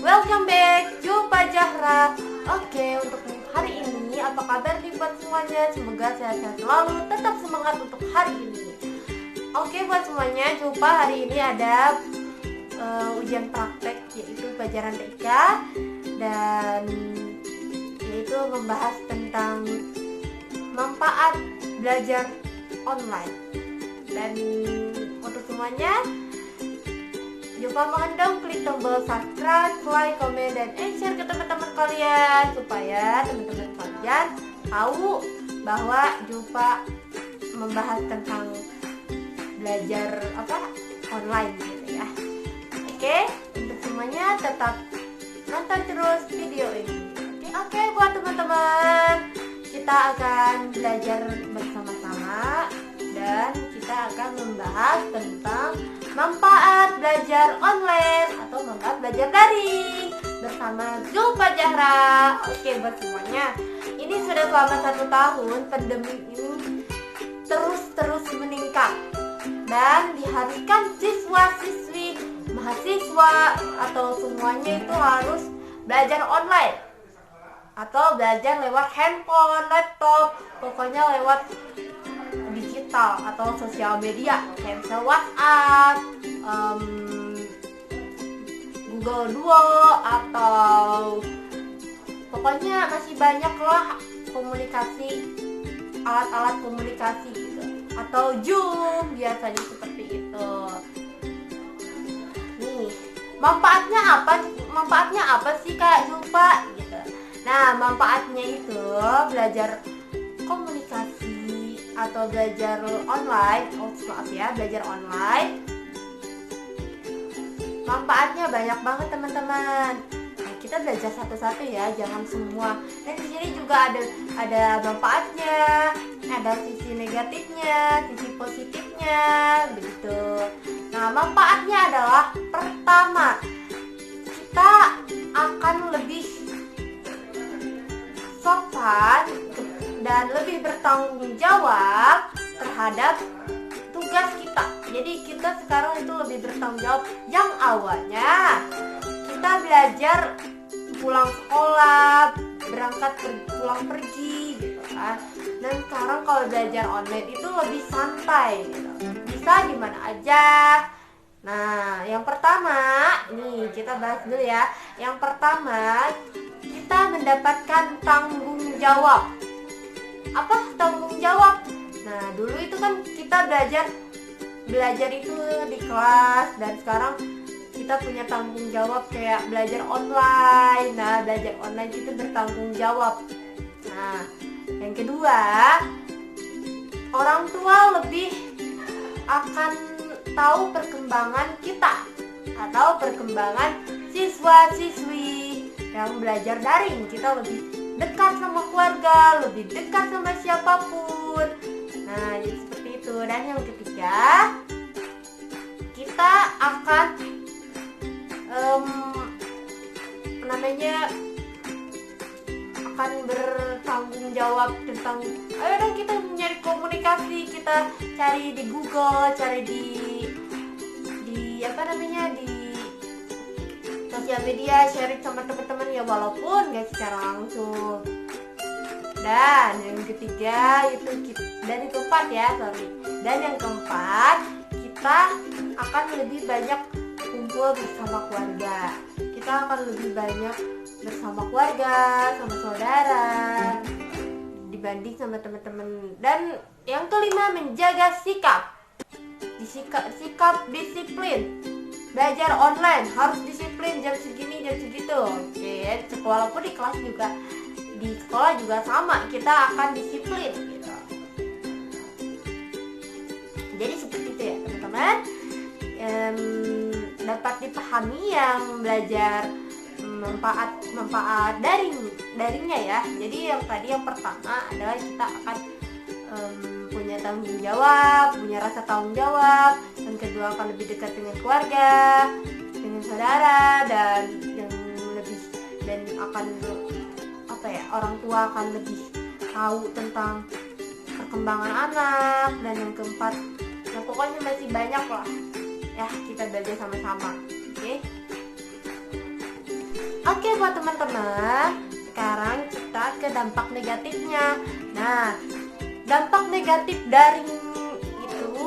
welcome back, Jumpa Zahra. Oke, untuk hari ini apa kabar nih buat semuanya? Semoga sehat-sehat selalu, tetap semangat untuk hari ini. Oke, buat semuanya, Jumpa hari ini ada ujian praktek, yaitu pelajaran TK, dan yaitu membahas tentang manfaat belajar online. Dan untuk semuanya, Jumpa mohon dong klik tombol subscribe, like, komen, dan share ke teman-teman kalian supaya teman-teman kalian tahu bahwa Jumpa membahas tentang belajar online gitu ya. Oke, untuk semuanya tetap nonton terus video ini. Oke, buat teman-teman, kita akan belajar bersama-sama dan kita akan membahas tentang manfaat belajar online atau manfaat belajar daring bersama Jumpa Zahra. Oke, buat semuanya, ini sudah selama 1 tahun pandemi ini terus meningkat dan diharuskan siswa-siswi, mahasiswa atau semuanya itu harus belajar online atau belajar lewat handphone, laptop, pokoknya lewat digital atau sosial media kayak misal WhatsApp, Google Duo, atau pokoknya masih banyak lah komunikasi, alat-alat komunikasi gitu, atau Zoom biasanya seperti itu. Nih, manfaatnya apa sih Kak Jumpa gitu. Nah, manfaatnya itu belajar komunikasi atau belajar online, belajar online. Manfaatnya banyak banget teman-teman. Nah, kita belajar satu-satu ya, jangan semua. Dan di sini juga ada manfaatnya, ada sisi negatifnya, sisi positifnya, begitu. Nah, manfaatnya adalah pertama, kita akan lebih sopan dan lebih bertanggung jawab terhadap tugas kita. Jadi kita sekarang itu lebih bertanggung jawab. Yang awalnya kita belajar pulang sekolah, pulang pergi gitu kan. Dan sekarang kalau belajar online itu lebih santai gitu. Bisa di mana aja. Nah, yang pertama, nih kita bahas dulu ya. Yang pertama, kita mendapatkan tanggung jawab. Apa tanggung jawab? Nah, dulu itu kan kita belajar itu di kelas, dan sekarang kita punya tanggung jawab kayak belajar online. Nah, belajar online itu bertanggung jawab. Nah, yang kedua, orang tua lebih akan tahu perkembangan kita atau perkembangan siswa-siswi yang belajar daring. Kita lebih dekat sama keluarga, lebih dekat sama siapapun. Nah, jadi seperti itu. Dan yang ketiga, kita akan akan bertanggung jawab tentang kita mencari komunikasi, kita cari di Google, cari di sosial media, sharing sama teman-teman ya, walaupun gak secara langsung. Dan yang ketiga dan yang keempat, kita akan lebih banyak kumpul bersama keluarga. Kita akan lebih banyak bersama keluarga, sama saudara, dibanding sama teman-teman. Dan yang kelima, menjaga sikap disiplin. Belajar online harus disiplin, jam segini, jam segitu. Oke, walaupun di sekolah juga sama, kita akan disiplin gitu. Jadi seperti itu ya teman-teman. Dapat dipahami yang belajar manfaat daringnya ya. Jadi yang pertama adalah kita akan punya tanggung jawab, punya rasa tanggung jawab. Yang kedua, akan lebih dekat dengan keluarga, dengan saudara, dan orang tua akan lebih tahu tentang perkembangan anak. Dan yang keempat, pokoknya masih banyak lah ya, kita belajar sama-sama. Oke. Oke buat teman-teman, sekarang kita ke dampak negatifnya. Nah, dampak negatif daring itu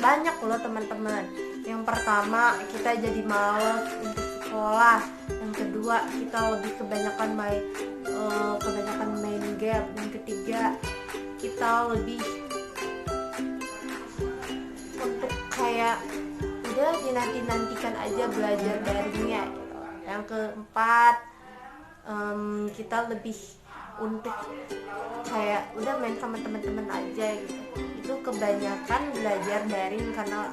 banyak loh teman-teman. Yang pertama, kita jadi males untuk sekolah. Yang kedua, kita lebih kebanyakan main game. Yang ketiga, kita lebih untuk kayak udah dinantikan aja belajar daringnya gitu. Yang keempat, kita lebih untuk kayak udah main sama teman-teman aja gitu. Itu kebanyakan belajar daring karena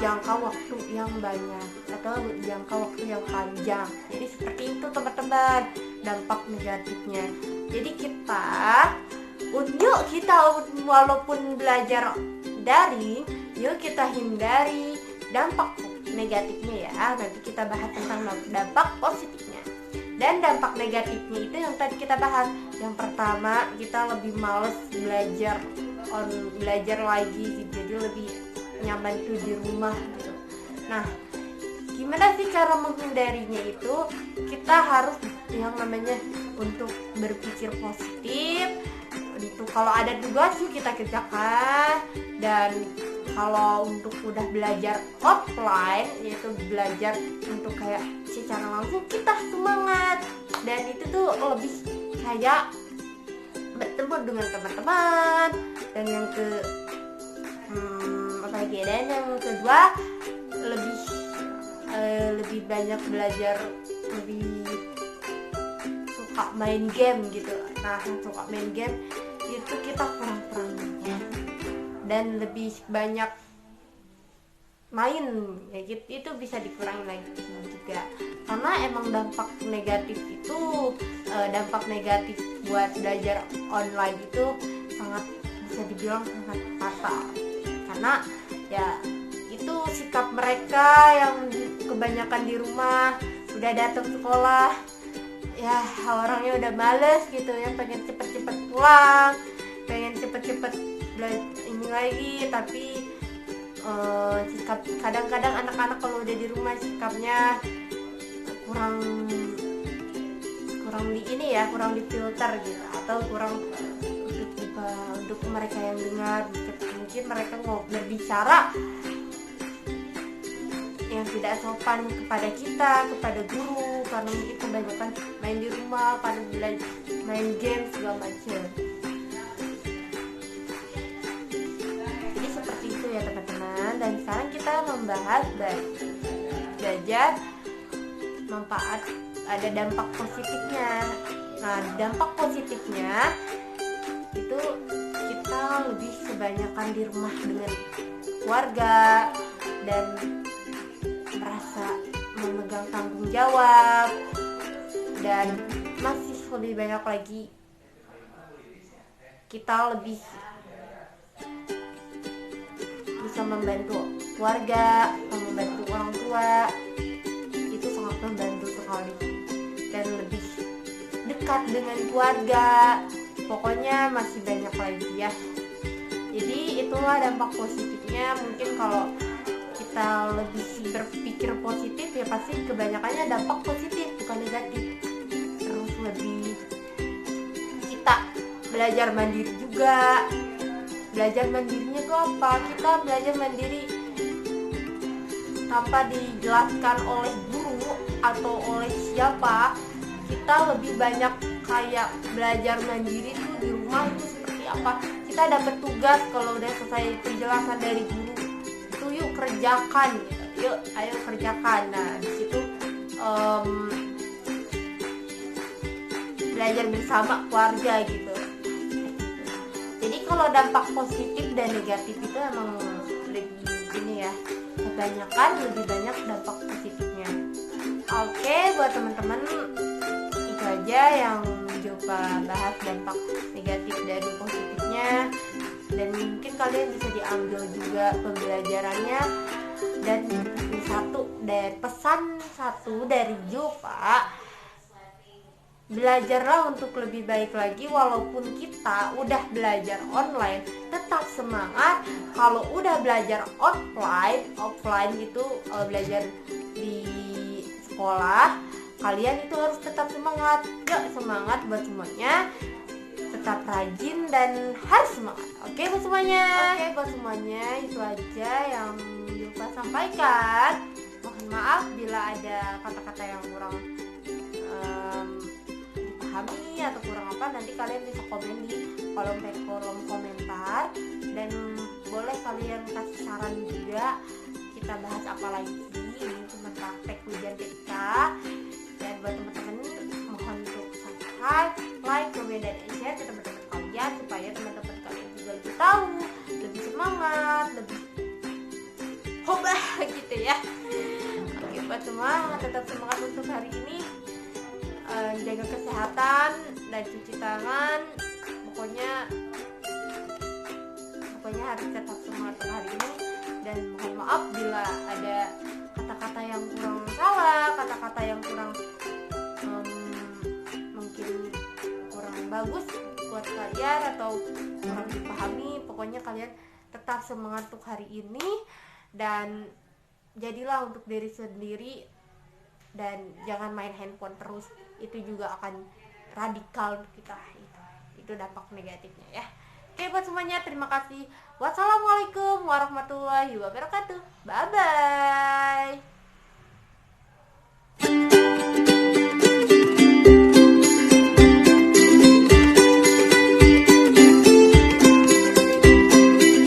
jangka waktu yang banyak atau jangka waktu yang panjang. Jadi seperti itu teman-teman dampak negatifnya. Jadi kita walaupun belajar daring, yuk kita hindari dampak negatifnya ya. Nanti kita bahas tentang dampak positifnya. Dan dampak negatifnya itu yang tadi kita bahas. Yang pertama, kita lebih males belajar lagi, jadi lebih nyaman tuh di rumah gitu. Nah, gimana sih cara menghindarinya itu? Kita harus yang namanya untuk berpikir positif. Untuk kalau ada tugas yuk kita kerjakan. Dan kalau untuk udah belajar offline, yaitu belajar untuk kayak secara langsung, kita semangat. Dan itu tuh lebih kayak bertemu dengan teman-teman. Dan yang dan yang kedua lebih banyak belajar, lebih suka main game gitu. Nah, suka main game itu kita kurang-kurangnya dan lebih banyak main ya gitu, itu bisa dikurangi lagi juga. Karena emang dampak negatif buat belajar online itu sangat bisa dibilang sangat fatal. Karena ya itu sikap mereka yang kebanyakan di rumah, udah datang sekolah ya orangnya udah males gitu ya, pengen cepet-cepet pulang, pengen cepet-cepet ini lagi. Tapi sikap kadang-kadang anak-anak kalau udah di rumah sikapnya kurang difilter gitu, atau kurang untuk mereka yang dengar. Mungkin mereka berbicara yang tidak sopan kepada kita, kepada guru, karena mungkin kebanyakan main di rumah, pada belajar main game segala macam. Jadi seperti itu ya teman-teman. Dan sekarang kita membahas belajar manfaat, ada dampak positifnya. Nah, dampak positifnya itu kita lebih kebanyakan di rumah dengan keluarga dan merasa memegang tanggung jawab, dan masih lebih banyak lagi kita lebih bisa membantu keluarga, membantu orang tua. Itu sangat membantu sekali, dan lebih dekat dengan keluarga. Pokoknya masih banyak lagi ya. Jadi itulah dampak positifnya. Mungkin kalau kita lebih berpikir positif ya pasti kebanyakannya dampak positif bukan negatif. Terus lebih kita belajar mandiri juga. Belajar mandirinya itu apa? Kita belajar mandiri tanpa dijelaskan oleh guru atau oleh siapa. Kita lebih banyak kayak belajar mandiri tuh di rumah itu seperti apa. Kita dapat tugas, kalau udah selesai penjelasan dari guru itu yuk kerjakan gitu. Yuk ayo kerjakan. Nah di situ belajar bersama keluarga gitu. Jadi kalau dampak positif dan negatif itu emang lebih gini ya, kebanyakan lebih banyak dampak positifnya. Oke, buat teman-teman itu aja yang coba bahas dampak negatif dan positifnya, dan mungkin kalian bisa diambil juga pembelajarannya. Dan pesan satu dari Jupa, belajarlah untuk lebih baik lagi. Walaupun kita udah belajar online, tetap semangat. Kalau udah belajar offline itu belajar di sekolah sekolah, kalian itu harus tetap semangat. Yuk semangat buat semuanya, tetap rajin dan harus semangat. Oke buat semuanya. Oke buat semuanya, itu aja yang Yupa sampaikan. Mohon maaf bila ada kata-kata yang kurang dipahami atau kurang apa, nanti kalian bisa komen di kolom komentar, dan boleh kalian kasih saran juga kita bahas apa lagi. Ini cuma praktek ujian kita. Dan buat teman-teman, mohon untuk subscribe, like, komen, dan share ke teman-teman kalian supaya teman-teman kalian juga lebih tahu, lebih semangat, lebih hobah gitu ya. Oke buat semua, tetap semangat untuk hari ini. Jaga kesehatan dan cuci tangan. Pokoknya harus tetap semangat untuk hari ini. Dan mohon maaf bila ada kata-kata yang kurang salah, kata-kata yang kurang mungkin kurang bagus buat kalian atau kurang dipahami. Pokoknya kalian tetap semangat untuk hari ini dan jadilah untuk diri sendiri, dan jangan main handphone terus, itu juga akan radikal untuk kita. Itu dampak negatifnya ya. Oke buat semuanya, terima kasih. Wassalamualaikum warahmatullahi wabarakatuh. Bye bye.